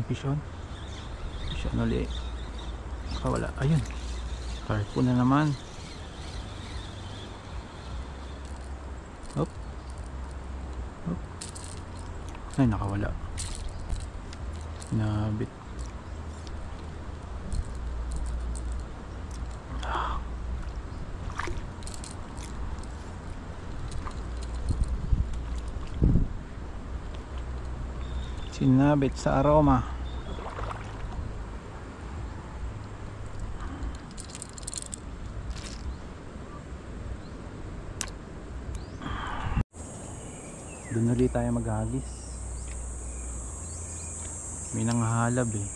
Pishon. Pishon ulit. Nakawala. Ayun. Carpo na naman. Hop. Hop. Ay, nakawala. Nabit. Sinabit sa aroma. Doon ulit tayo maghagis. May nangahalab eh.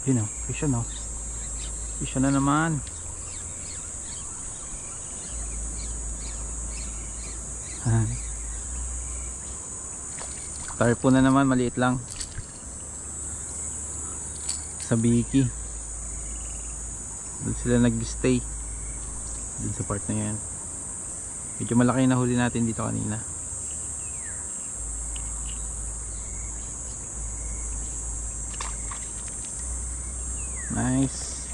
Yun o, fish on o. Fish on na naman. Tarpo na naman, maliit lang. Sa Biki. Doon sila nag-stay. Doon sa part na yan. Medyo malaki na huli natin dito kanina. Nice.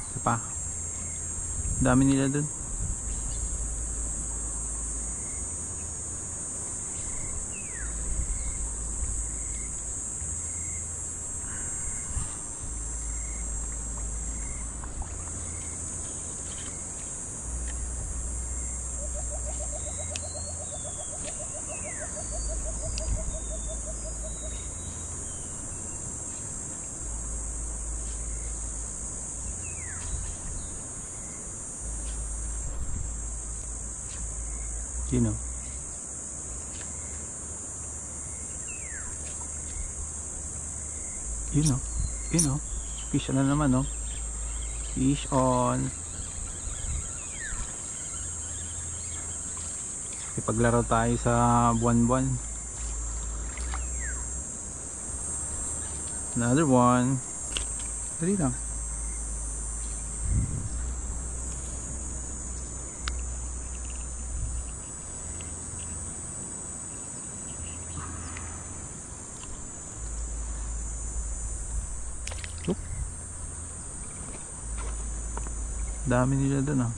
Ito pa. Dami nila dun. You know. You know. Fish on na naman, no? Fish on. Ipaglaro tayo sa buwan-buwan. Another one. Dali lang. Dami nila doon ah.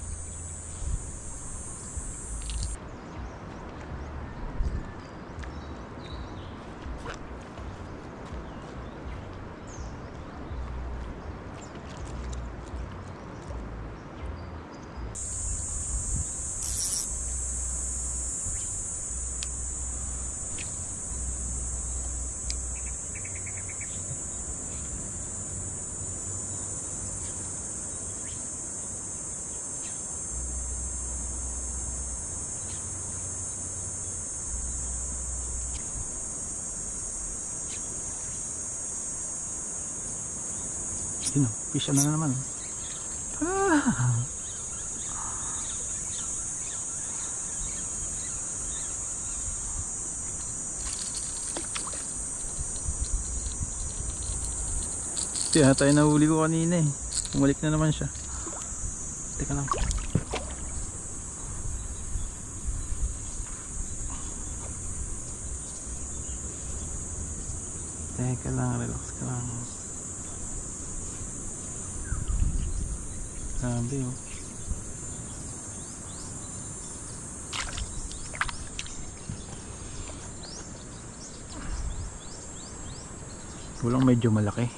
Yun o, fish na naman. Ah. Kaya tayo nahuli ko kanina eh. Bumalik na naman siya. Teka lang. Teka lang, relax ka lang. Sabi oh. Walang medyo malaki.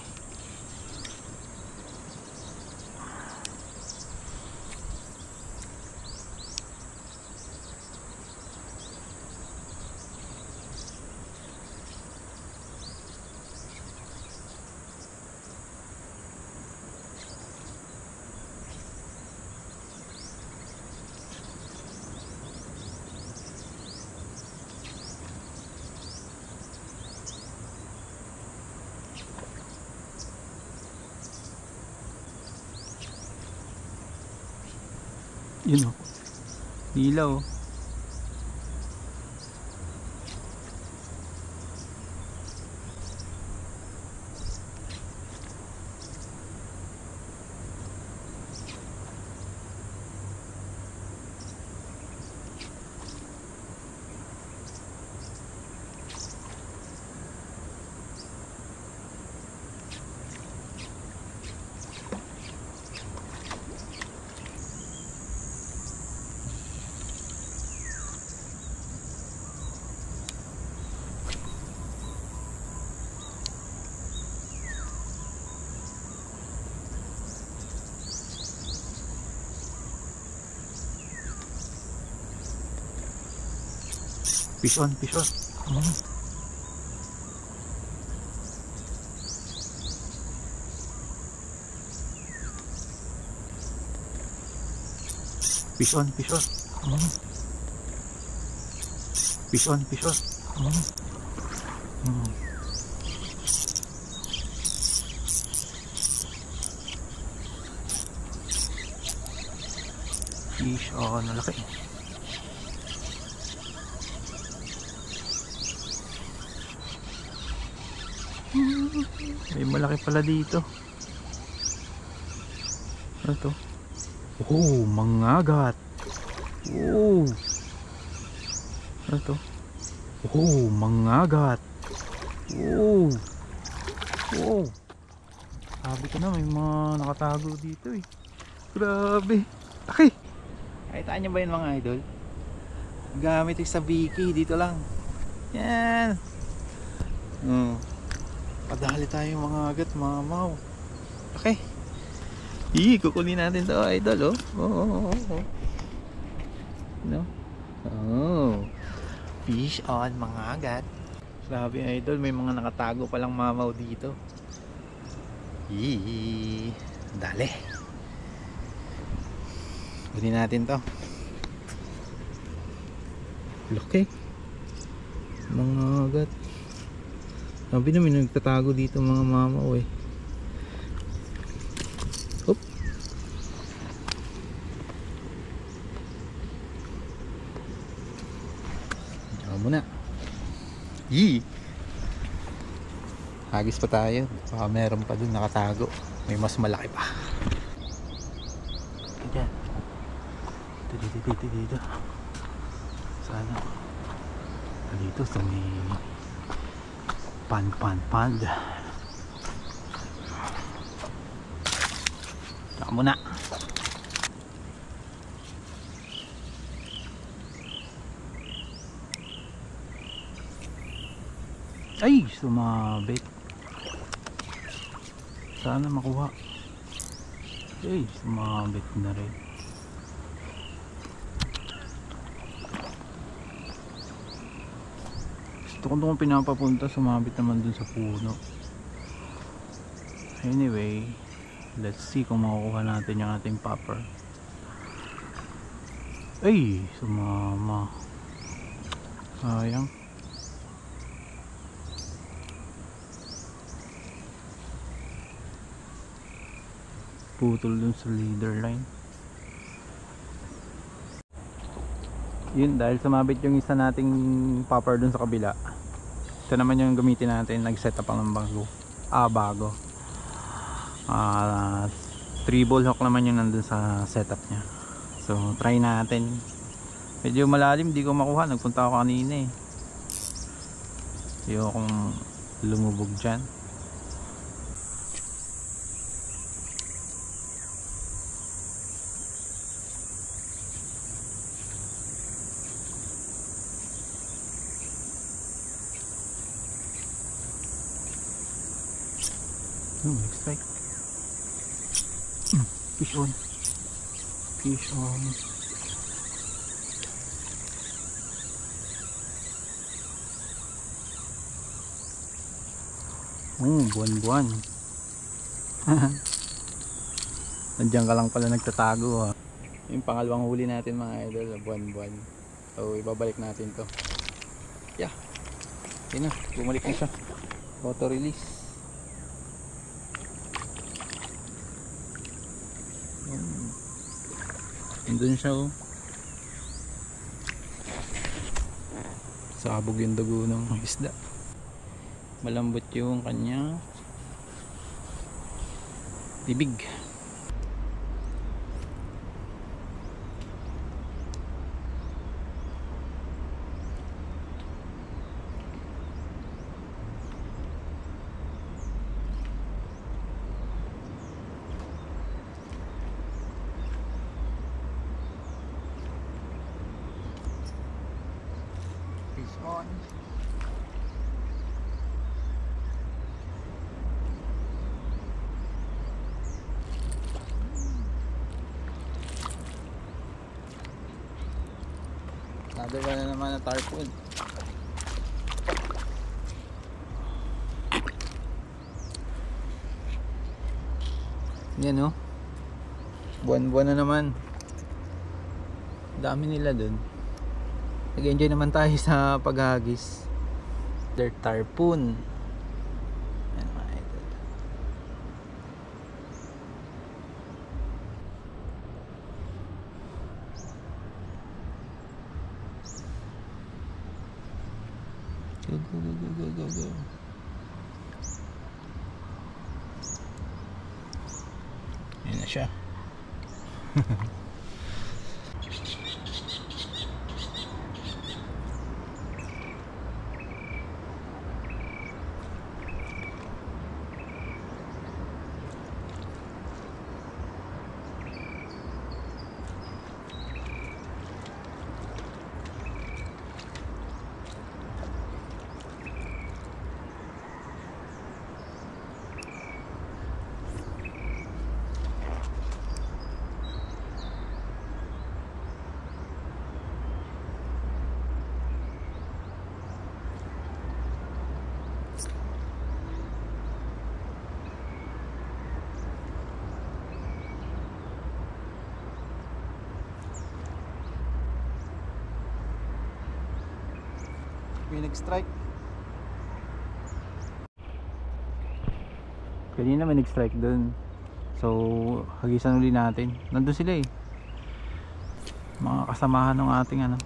Yun o, ilaw. Fish on, fish on. Fish on, fish on. Fish on, fish on. Fish on, malaki. May malaki pala dito. Ano to? Oh, mangagat. Oh. Ano to? Oh, mangagat. Oh. Oh. Sabi ko na may mga nakatago dito eh. Grabe. Laki. Nakita niyo ba yun mga idol? Gamit sa Vicky dito lang. Yan. Padali tayo mga agat, mamaw. Okay. Kukunin natin to idol, oh. No? Oh. Fish on mga agat. Sabi idol, may mga nakatago palang mamaw dito. Dali. Kunin natin to. Laki. Mga agat. Sabi na may nagtatago dito mga mamaw eh. Hop. Diyan muna. Hagis pa tayo. Baka meron pa dun nakatago. May mas malaki pa. Diyan. Dito. Sana. Dito sa may pand. Saka muna. Ay, sumabit. Sana makuha. Ay, sumabit na rin. Gusto ko doon pinapapunta, sumabit naman dun sa puno. Anyway, let's see kung makukuha natin yung ating popper. Ay, sumama. Sayang. Putol dun sa leader line. Yun, dahil sumabit yung isa nating popper dun sa kabila. Ito naman yung gamitin natin. Nag-set up ang bago. Bago. 3 ball hook naman yung nandun sa setup nya. So try natin. Medyo malalim, di ko makuha. Nagpunta ako kanina eh. Ayokong lumubog dyan. Next strike. Fish on. Fish on. Buwan-buwan. Nandiyan ka lang pala nagtatago ha. Yung pangalawang huli natin mga idol, buwan-buwan. So ibabalik natin to. Yeah. Yun na, bumalik na siya. Auto release. Andun siya oh. Sabog yung dugo ng isda. Malambot yung kanya bibig. On. Nadala na naman ang tarpon. Yan oh. Buwan-buwan na naman. Dami nila dun. Nag-enjoy naman tayo sa paghagis. Their tarpon. Ayan mga idol. Go, go, go, go, go, go, go. Ayan na siya. May nag-strike. Kanina may nag-strike dun. So, hagisan uli natin. Nandun sila eh. Mga kasamahan ng ating ano,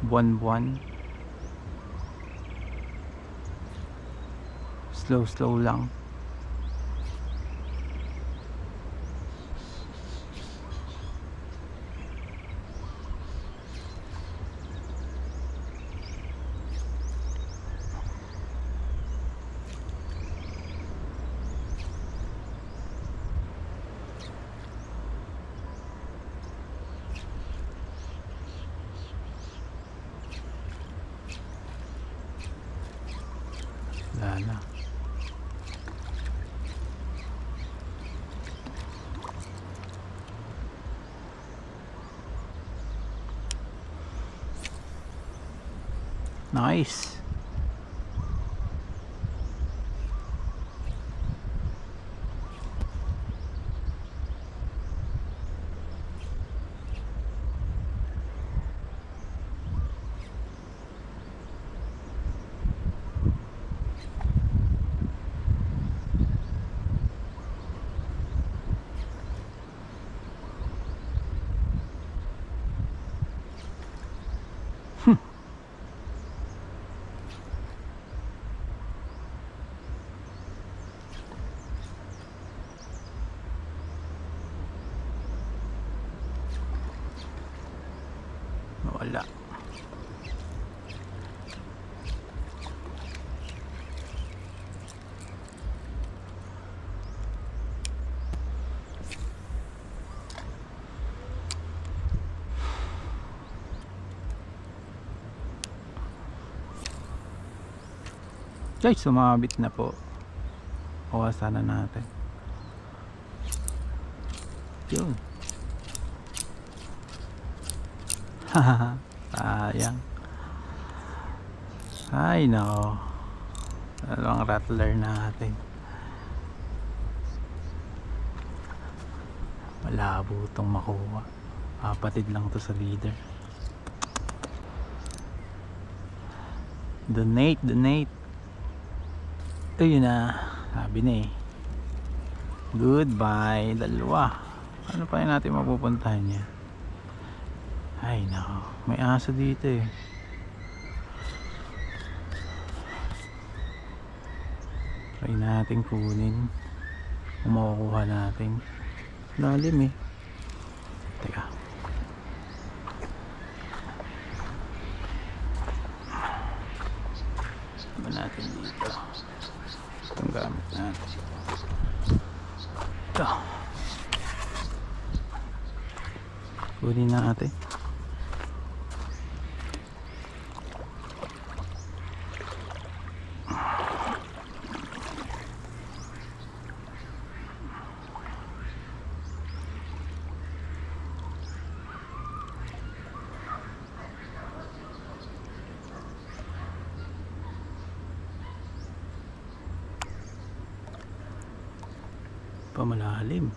buwan-buwan. Slow lang. Wala na. Nice. Wala. Guys, sumabit na po. Kawasan na natin. Yun. Hahaha. Sayang. Ay no. Dalawang rattler natin. Malabo itong makuha. Kapatid lang to sa leader. Donate. Ayun na. Sabi na eh. Goodbye. Dalawa. Ano pa yun natin mapupuntahan niya? Ay nako. May aso dito eh. Try natin kunin. Kung makukuha natin. Lalim eh. Teka. Ano natin dito? Itong gamit natin. Ito. Kunin natin. pa malalim.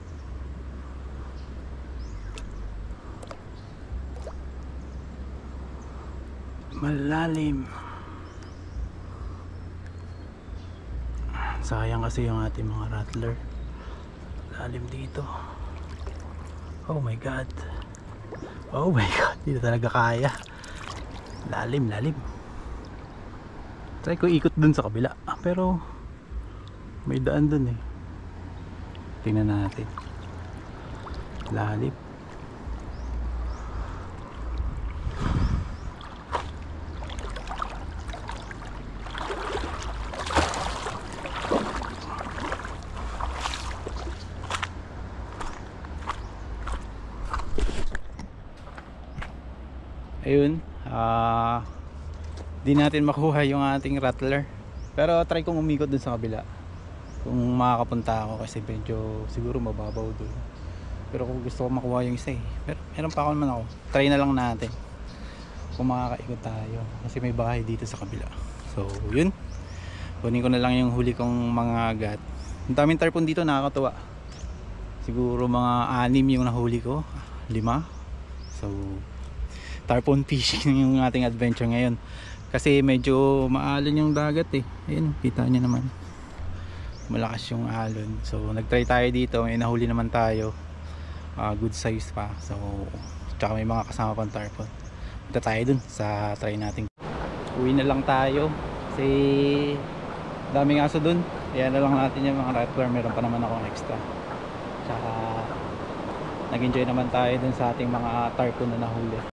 Malalim. Sayang kasi yung ating mga rattler. Lalim dito. Oh my god. Oh my god, hindi na talaga kaya. Lalim, lalim. Try ko ikot dun sa kabila. Pero may daan dun eh. Tingnan natin. Lalim. Ayun, di natin makuha yung ating rattler, pero try kong umikot dun sa kabila kung makakapunta ako, kasi medyo siguro mababaw dun, pero kung gusto ko makuha yung isa pero meron pa ako naman ako, try na lang natin kung makakaikot tayo kasi may bahay dito sa kabila. So yun, kunin ko na lang yung huli kong mga agat. Ang daming tarpon dito, nakakatuwa. Siguro mga 6 yung nahuli ko, 5. So tarpon fishing yung ating adventure ngayon kasi medyo maalon yung dagat eh. Ayun, kita nyo naman, malakas yung alon. So nagtry tayo dito, may nahuli naman tayo, good size pa. So tsaka may mga kasama pang tarpon. Punta tayo dun sa try natin. Uwi na lang tayo kasi daming aso dun, kaya na lang natin yung mga rattler. Meron pa naman ako extra, tsaka nag enjoy naman tayo dun sa ating mga tarpon na nahuli.